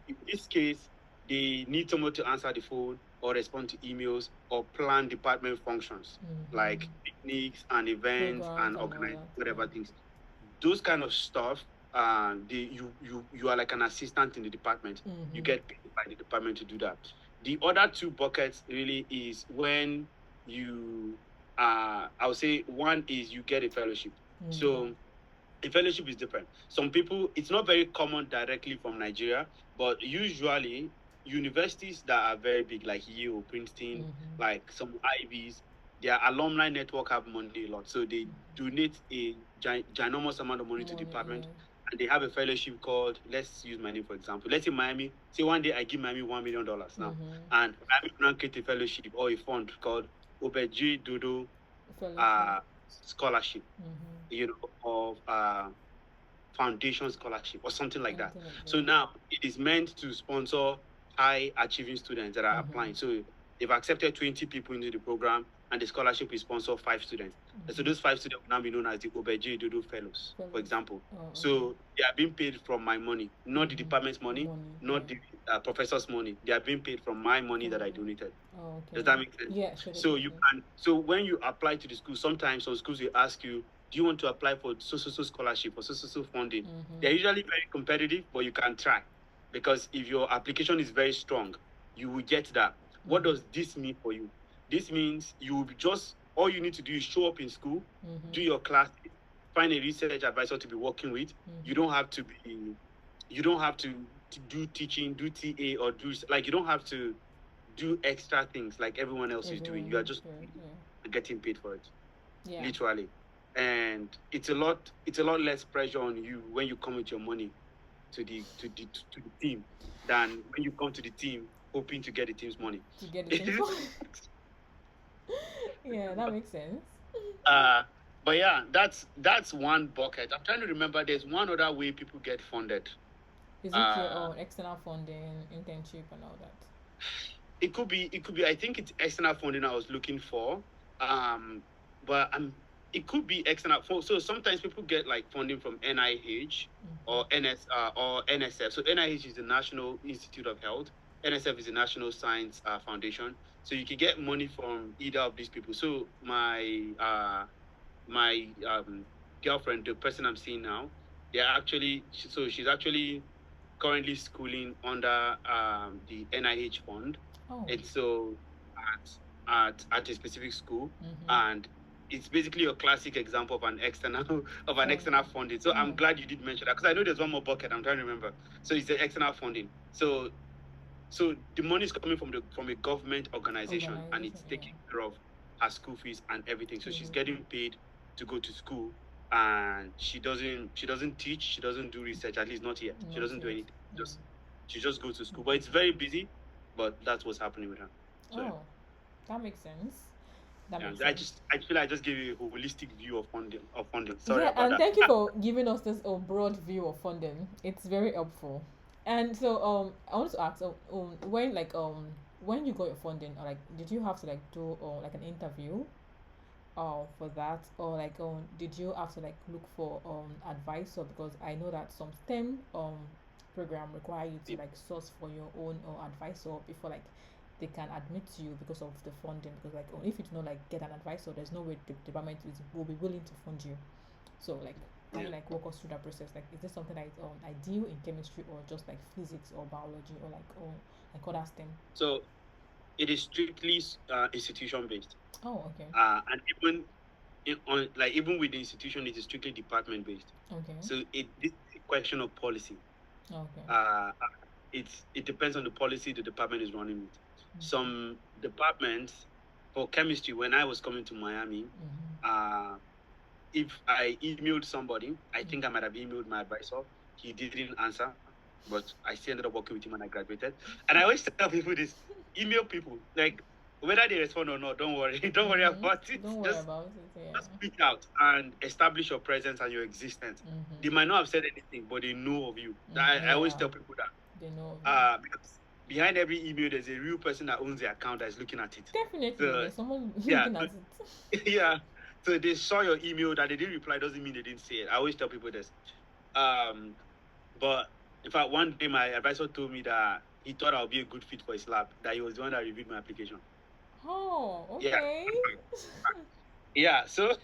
In this case, they need someone to answer the phone or respond to emails or plan department functions like picnics and events Programs and and all organize that. whatever Yeah. things. Those kind of stuff, you are like an assistant in the department. You get paid by the department to do that. The other two buckets really is when you, I would say one is you get a fellowship. So a fellowship is different. Some people, it's not very common directly from Nigeria, but usually universities that are very big, like Yale, Princeton, like some Ivies, their alumni network have money a lot. So they donate a ginormous amount of money to the department. Yeah. And they have a fellowship called, let's use my name for example. Let's say Miami. Say one day I give Miami $1 million now. And Miami will now create a fellowship or a fund called Obed Dodo Fellowship. scholarship, of foundation scholarship or something like that. So now it is meant to sponsor high achieving students that are applying. So they've accepted 20 people into the program, and the scholarship will sponsor 5 students. And so those 5 students will now be known as the Obed Dodo Fellows, for example. So they are being paid from my money, not the department's money, not the professor's money. They are being paid from my money that I donated. Does that make sense? Yeah, sure. So you can. So when you apply to the school, sometimes some schools will ask you, do you want to apply for so scholarship or so funding? They're usually very competitive, but you can try, because if your application is very strong, you will get that. What does this mean for you? This means you will be just, all you need to do is show up in school, do your class, find a research advisor to be working with. You don't have to do teaching, do TA, or do, like, you don't have to do extra things like everyone else is doing. You are just getting paid for it. Yeah. Literally. And it's a lot less pressure on you when you come with your money to the team than when you come to the team hoping to get the team's money. To get the team's money. Yeah, that makes sense. But yeah, that's one bucket. I'm trying to remember, there's one other way people get funded. Is it your external funding, internship and all that? It could be, I think it's external funding I was looking for. But it could be external. So sometimes people get like funding from NIH or NSF. So NIH is the National Institute of Health. NSF is the National Science Foundation. So you can get money from either of these people. So my girlfriend, the person I'm seeing now, she's actually currently schooling under the NIH fund. And so at a specific school, and it's basically a classic example of an external funding. So I'm glad you did mention that, because I know there's one more bucket I'm trying to remember. So it's the external funding. So the money is coming from a government organization, and it's taking care of her school fees and everything. So she's getting paid to go to school, and she doesn't teach, she doesn't do research, at least not yet. She doesn't do anything. She just goes to school. But it's very busy, but that's what's happening with her. So, that makes sense. I feel I just gave you a holistic view of funding. Sorry about and that. thank you for giving us this broad view of funding. It's very helpful. And so I want to ask, when you got your funding, or like, did you have to like do like an interview for that, or like did you have to like look for advice? Or because I know that some STEM program require you to like source for your own advisor before like they can admit to you because of the funding. Because like if you do not like get an advisor, there's no way the department will be willing to fund you. So like, can you like walk us through that process? Like, is this something that is ideal in chemistry, or just like physics or biology, or like other STEM? So it is strictly institution based. Oh, okay. And even with the institution, it is strictly department based. Okay. So this is a question of policy. Okay. It depends on the policy the department is running with. Some departments, for chemistry, when I was coming to Miami, if I emailed somebody, I think I might have emailed my advisor. He didn't answer, but I still ended up working with him when I graduated. And I always tell people this: email people, like, whether they respond or not, don't worry. Don't worry about it. Just speak out and establish your presence and your existence. They might not have said anything, but they know of you. I always tell people that. They know. Because behind every email, there's a real person that owns the account that is looking at it. Definitely, there's someone looking at it. Yeah. So they saw your email, that they didn't reply doesn't mean they didn't see it. I always tell people this. But in fact, one day my advisor told me that he thought I would be a good fit for his lab. That he was the one that reviewed my application. Oh, okay. Yeah. So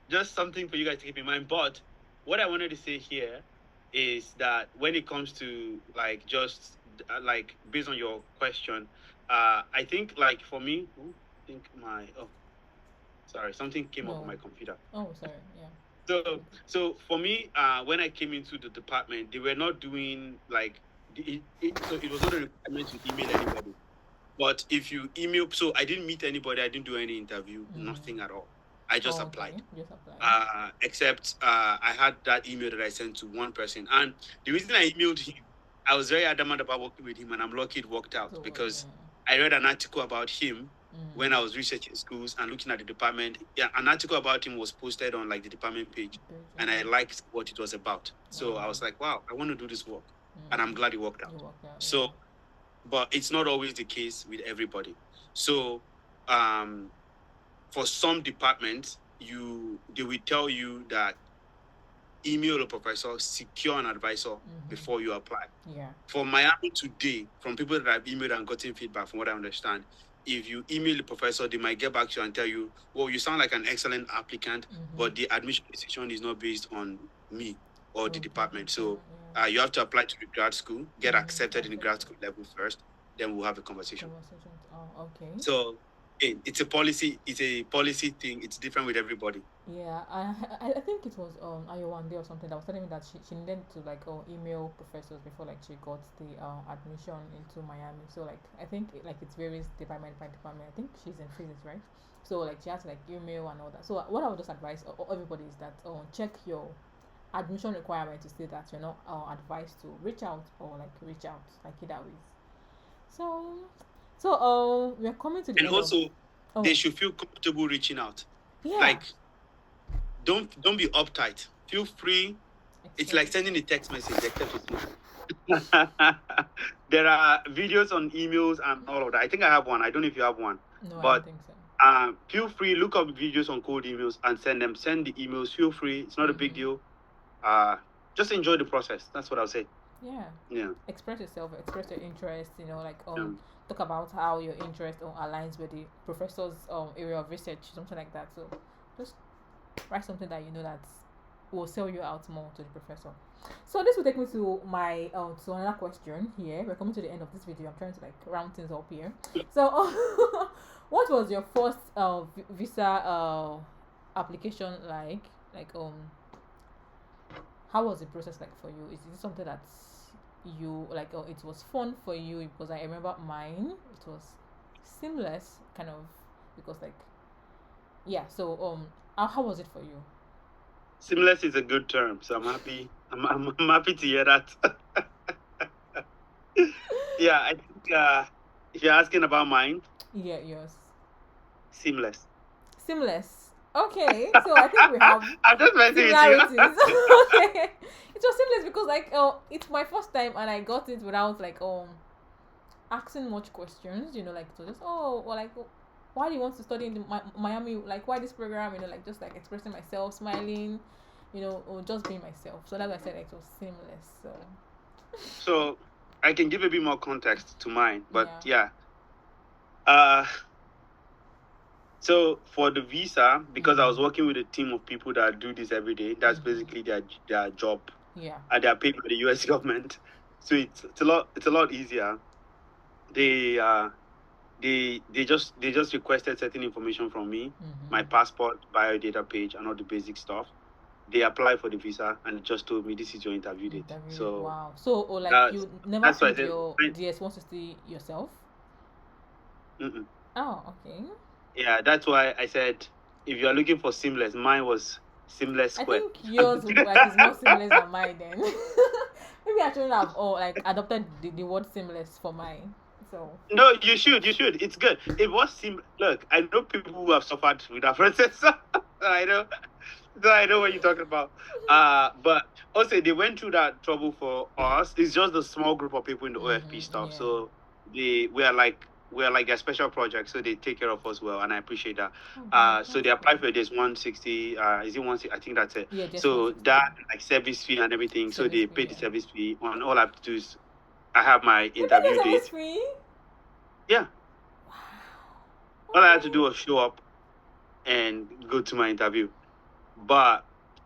just something for you guys to keep in mind. But what I wanted to say here is that when it comes to like just like based on your question, I think like for me, I think sorry, something came up on my computer. Oh, sorry. Yeah. So for me, when I came into the department, they were not doing like so it was not a requirement to email anybody. But if you email, so I didn't meet anybody, I didn't do any interview, nothing at all. I just applied. Just applied. Except I had that email that I sent to one person, and the reason I emailed him, I was very adamant about working with him, and I'm lucky it worked out because I read an article about him when I was researching schools and looking at the department. Yeah, an article about him was posted on like the department page, and I liked what it was about. So I was like, wow, I want to do this work, and I'm glad it worked out. So, but it's not always the case with everybody. So, for some departments, they will tell you that email a professor, secure an advisor before you apply. Yeah. For Miami today, from people that I've emailed and gotten feedback, from what I understand, if you email the professor, they might get back to you and tell you, well, you sound like an excellent applicant, but the admission decision is not based on me or the department. So you have to apply to the grad school, get accepted in the grad school level first, then we'll have a conversation. Oh, okay. So it's a policy thing. It's different with everybody. Yeah, I think it was Ayo one day or something that was telling me that she needed to like email professors before like she got the admission into Miami. So like I think like it varies department by department. I think she's in physics, right? So like she has to like email and all that. So what I would just advise everybody is that check your admission requirement to say that you're not advised to reach out or like reach out like either ways. So we're coming to the and also they should feel comfortable reaching out. Yeah. Like don't be uptight. Feel free. It's like sending a text message, except it's not. There are videos on emails and all of that. I think I have one. I don't know if you have one. No, but I don't think so. Feel free, look up videos on cold emails and send them. Send the emails. Feel free. It's not a big deal. Just enjoy the process. That's what I'll say. Yeah. Express yourself. Express your interest. Talk about how your interest aligns with the professor's area of research, something like that. So just write something that you know that will sell you out more to the professor. So this will take me to my to another question here. We're coming to the end of this video. I'm trying to like round things up here. So what was your first visa application like? Like how was the process like for you? Is it something that you like it was fun for you? Because I remember mine, it was seamless kind of, because like so how was it for you? Seamless is a good term, so I'm happy. I'm happy to hear that. Yeah, I think if you're asking about mine, yours. Seamless. Okay, so I think we have I'm just messing similarities. Okay. It was seamless because like it's my first time and I got it without like asking much questions, like it was just why do you want to study in Miami, like why this program, like just like expressing myself, smiling, or just being myself. So that's why I said like, it was seamless. So I can give a bit more context to mine, but so for the visa, because I was working with a team of people that do this every day, that's basically their job. Yeah. And they are paid by the US government. So it's a lot easier. They just requested certain information from me, my passport, biodata page, and all the basic stuff. They applied for the visa and just told me this is your interview date. So wow. So like you never filled your DS-160 yourself? Oh, okay. Yeah, that's why I said if you are looking for seamless, mine was seamless square. I think yours like is more seamless than mine then. Maybe I shouldn't have adopted the word seamless for mine. So no, you should. It's good. It was seamless. Look, I know people who have suffered with that process. So I know what you're talking about. But also they went through that trouble for us. It's just a small group of people in the OFP stuff. Yeah. So we are like a special project, so they take care of us well, and I appreciate that. So they applied for this 160. Is it 160? I think that's it. Yeah, so that like service fee and everything. So they paid the service fee. And all I have to do is I have my You did interview your service date. free? Yeah, Wow. all I had to Okay. do was show up and go to my interview. But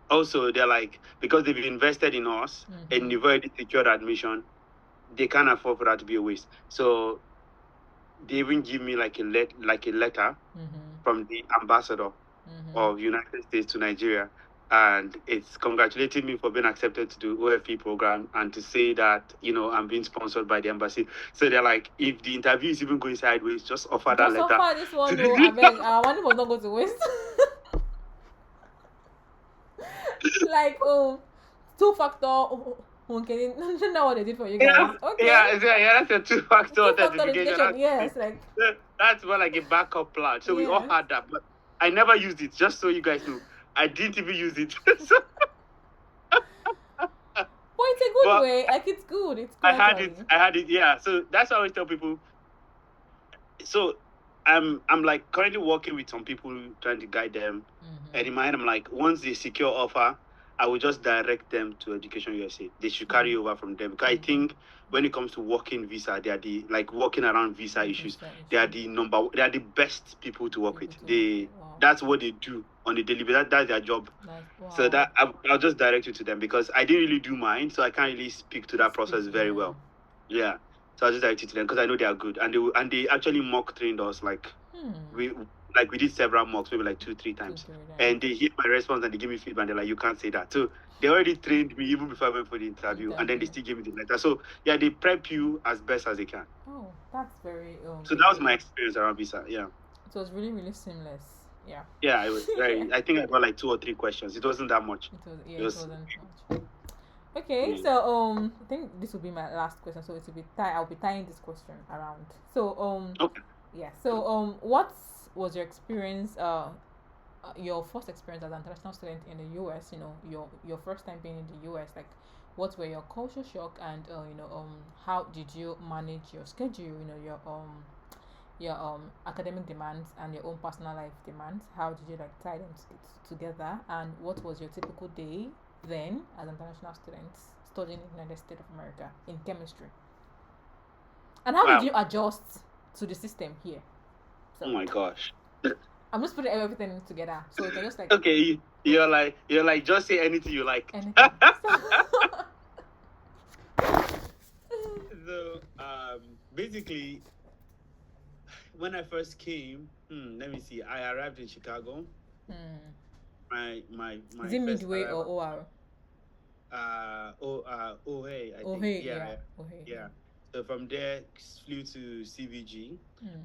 also, they're like, because they've invested in us and you've already secured admission, they can't afford for that to be a waste. So they even give me like a letter from the ambassador of United States to Nigeria, and it's congratulating me for being accepted to the OFP program and to say that I'm being sponsored by the embassy. So they're like, if the interview is even going sideways, just offer that Just letter. offer this one, no, I beg. Our money must not go to waste. Like, two-factor. Okay, not what they did for you guys. Yeah, Okay, that's a two-factor two-factor authentication. authentication. Yes, like That's more like a backup plan. So we all yes. had that, but I never used it. Just so you guys know, I didn't even use it. So, But it's a good but way. Like it's good. It's good I had it. actually. I had it. Yeah. So that's why I always tell people. So I'm like currently working with some people trying to guide them. And in my head, I'm like, once they secure offer, I will just direct them to Education USA. They should carry over from there because I think when it comes to working visa, they are the like working around visa issues. They are they are the best people to work with. That's what they do on the daily basis. That's their job. So that I'll just direct you to them because I didn't really do mine, so I can't really speak to that process very well. Yeah. So I just direct it to them because I know they are good, and they actually mock trained us we did several mocks, maybe like 2-3 times, and they hear my response and they give me feedback. And they're like, you can't say that. So they already trained me even before I went for the interview, and then they still gave me the letter. So yeah, they prep you as best as they can. Oh, that's very So that was my experience around visa. Yeah. It was really really seamless. Yeah. Yeah, it was very. I think I got like 2 or 3 questions. It wasn't that much. It wasn't much. Okay, so I think this will be my last question. So it will be I'll be tying this question around. So Okay. yeah. So what was your experience? Your first experience as an international student in the U.S. You know, your first time being in the U.S. Like, what were your culture shock and how did you manage your schedule? You know, your academic demands and your own personal life demands. How did you like tie them together? And what was your typical day then as international students studying in the United States of America in chemistry? And how did you adjust to the system here? So, oh my gosh. I'm just putting everything together. So it's just like okay, you're like just say anything you like. Anything. So basically when I first came, let me see, I arrived in Chicago. My is it Midway or OR? Hey, I think. Hey, yeah. So from there, flew to CVG.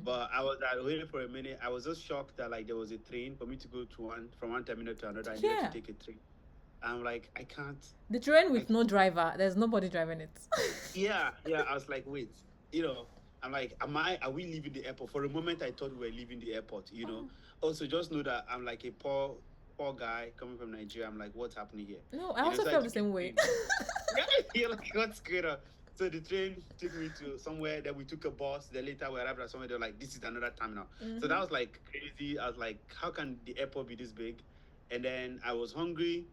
But I was waiting for a minute. I was just shocked that like there was a train for me to go to from one terminal to another. I needed to take a train. I'm like, I can't. The train with no driver. There's nobody driving it. yeah. I was like, wait, I'm like, are we leaving the airport? For a moment, I thought we were leaving the airport. Also just know that I'm like a poor guy coming from Nigeria. I'm like, what's happening here? No, I also felt the same way. You're like, what's going on? So the train took me to somewhere. Then we took a bus. Then later we arrived at somewhere. They're like, this is another terminal. So that was like crazy. I was like, how can the airport be this big? And then I was hungry,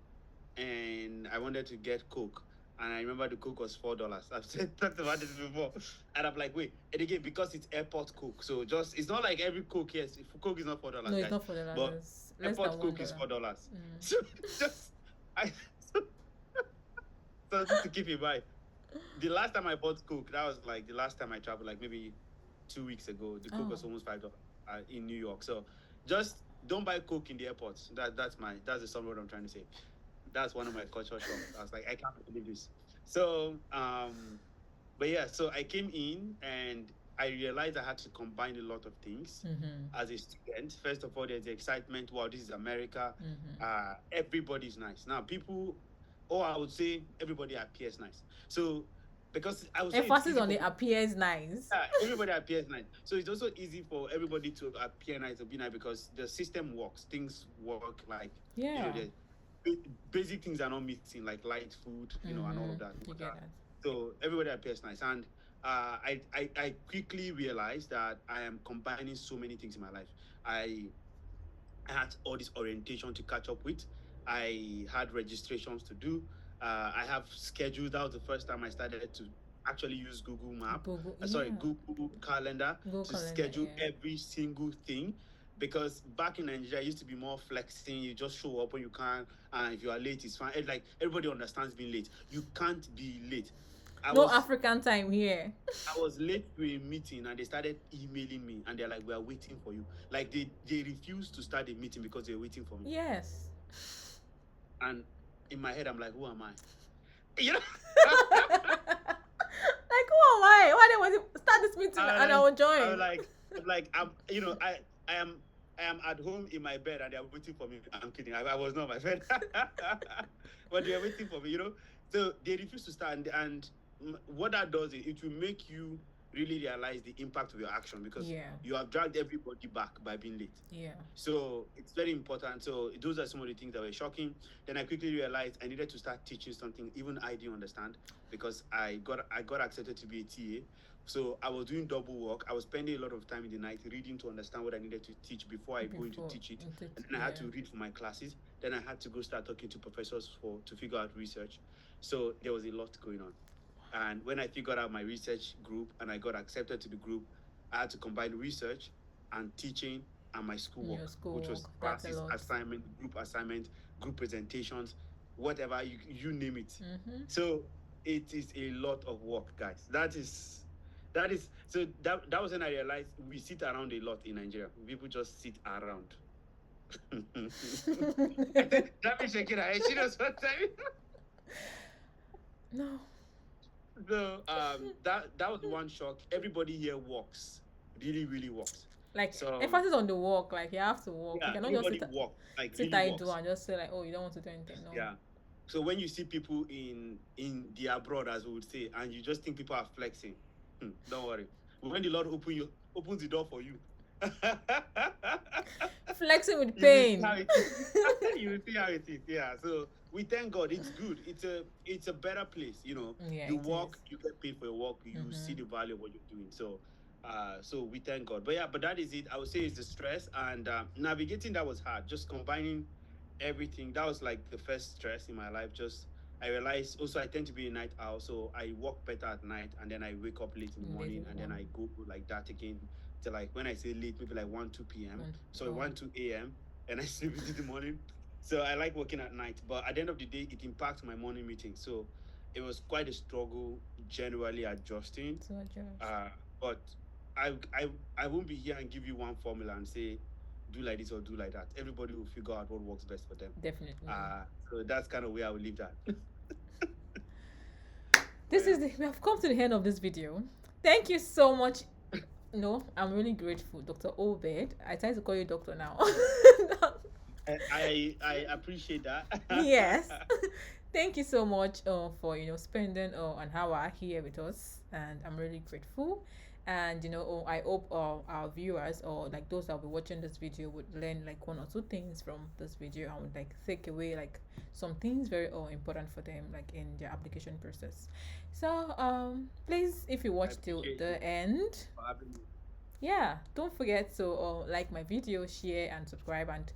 and I wanted to get Coke. And I remember the Coke was $4. I've talked about this before. And I'm like, wait. And again, because it's airport Coke, so it's not like every Coke. Yes, Coke is not $4. No, it's not $4. But airport Coke is $4. So so just to keep in mind, the last time I bought Coke, that was like the last time I traveled, like maybe 2 weeks ago. The Coke was almost $5 in New York. So just don't buy Coke in the airport. That's the summary what I'm trying to say. That's one of my cultural shocks. I was like, I can't believe this. So but yeah, so I came in and I realized I had to combine a lot of things as a student. First of all, there's the excitement. Wow, this is America. Everybody's nice. Now I would say everybody appears nice. So because I was emphasis on it appears nice. Yeah, everybody appears nice. So it's also easy for everybody to appear nice or be nice because the system works. Things work like basic things are not missing, like light food, and all of that. So everybody appears nice. And I quickly realized that I am combining so many things in my life. I had all this orientation to catch up with. I had registrations to do. I have schedules. That was the first time I started to actually use Google Map, Google, sorry, yeah. Google Calendar Google to Calendar, schedule yeah. every single thing. Because back in Nigeria, it used to be more flexing. You just show up when you can, and if you are late, it's fine. It's like everybody understands being late. You can't be late. I No was African time here. I was late to a meeting and they started emailing me and they're like, "We are waiting for you." Like they refused to start a meeting because they're waiting for me. Yes. And in my head, I'm like, "Who am I?" You know? Like, who am I? Why they want to start this meeting and I will I'm join? like, I am at home in my bed and they are waiting for me. I'm kidding. I was not my bed, but they are waiting for me. So they refuse to start, and what that does is it will make you really realize the impact of your action because Yeah. you have dragged everybody back by being late. Yeah. So it's very important. So those are some of the things that were shocking. Then I quickly realized I needed to start teaching something even I didn't understand because I got accepted to be a TA. So I was doing double work. I was spending a lot of time in the night reading to understand what I needed to teach before I go into teach it. And then I had to read for my classes. Then I had to go start talking to professors to figure out research. So there was a lot going on. And when I figured out my research group and I got accepted to the group, I had to combine research and teaching and my schoolwork, Your which was schoolwork. That's a classes, lot. assignment, group presentations, whatever you name it. Mm-hmm. So it is a lot of work, guys. That was when I realized we sit around a lot in Nigeria. People just sit around. That means Shakira, she knows what time. No. So that was one shock. Everybody here works, really, really works. Like So emphasis on the work. Like you have to work. yeah, You cannot just everybody works, like sit really idle works. and just say like, oh, you don't want to do anything. No. Yeah. So when you see people in the abroad, as we would say, and you just think people are flexing, don't worry. When the Lord opens the door for you, Flexing with you will see pain. how it is. You will see how it is. Yeah. So we thank God. It's good. It's a better place. Yeah, You it work, is. you get paid for your work. You see the value of what you're doing. So we thank God. But yeah, but that is it. I would say it's the stress and navigating that was hard. Just combining everything. That was like the first stress in my life. Just I realized also I tend to be a night owl, so I work better at night and then I wake up late in the morning and then I go like that again till like when I say late, maybe like 1, 2 p.m. So 1, 2 a.m. and I sleep into the morning. So I like working at night, but at the end of the day, it impacts my morning meeting. So it was quite a struggle generally adjusting. To adjust. But I won't be here and give you one formula and say do like this or do like that. Everybody will figure out what works best for them. Definitely. So that's kind of where I will leave that. We have come to the end of this video. Thank you so much. No, I'm really grateful, Dr. Obed. I try to call you doctor now. I appreciate that. Yes. Thank you so much for spending an hour here with us, and I'm really grateful. And I hope our viewers or like those that will be watching this video would learn like 1 or 2 things from this video and would like take away like some things very important for them like in their application process. So please, if you watch till the end, yeah, don't forget to like my video, share and subscribe, and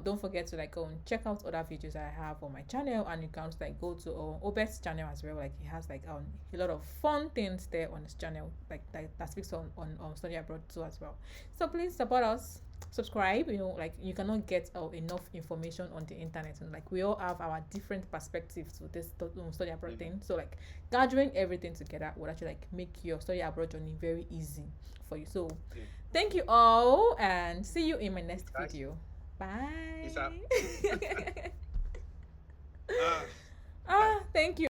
don't forget to like check out other videos I have on my channel, and you can also like go to Obed's channel as well. Like he has like a lot of fun things there on his channel, like that speaks on study abroad too as well. So please support us, subscribe. Like you cannot get enough information on the internet, and like we all have our different perspectives to this study abroad thing. So like gathering everything together would actually like make your study abroad journey very easy for you. So thank you all, and see you in my next video. Bye. Peace out. Thank you.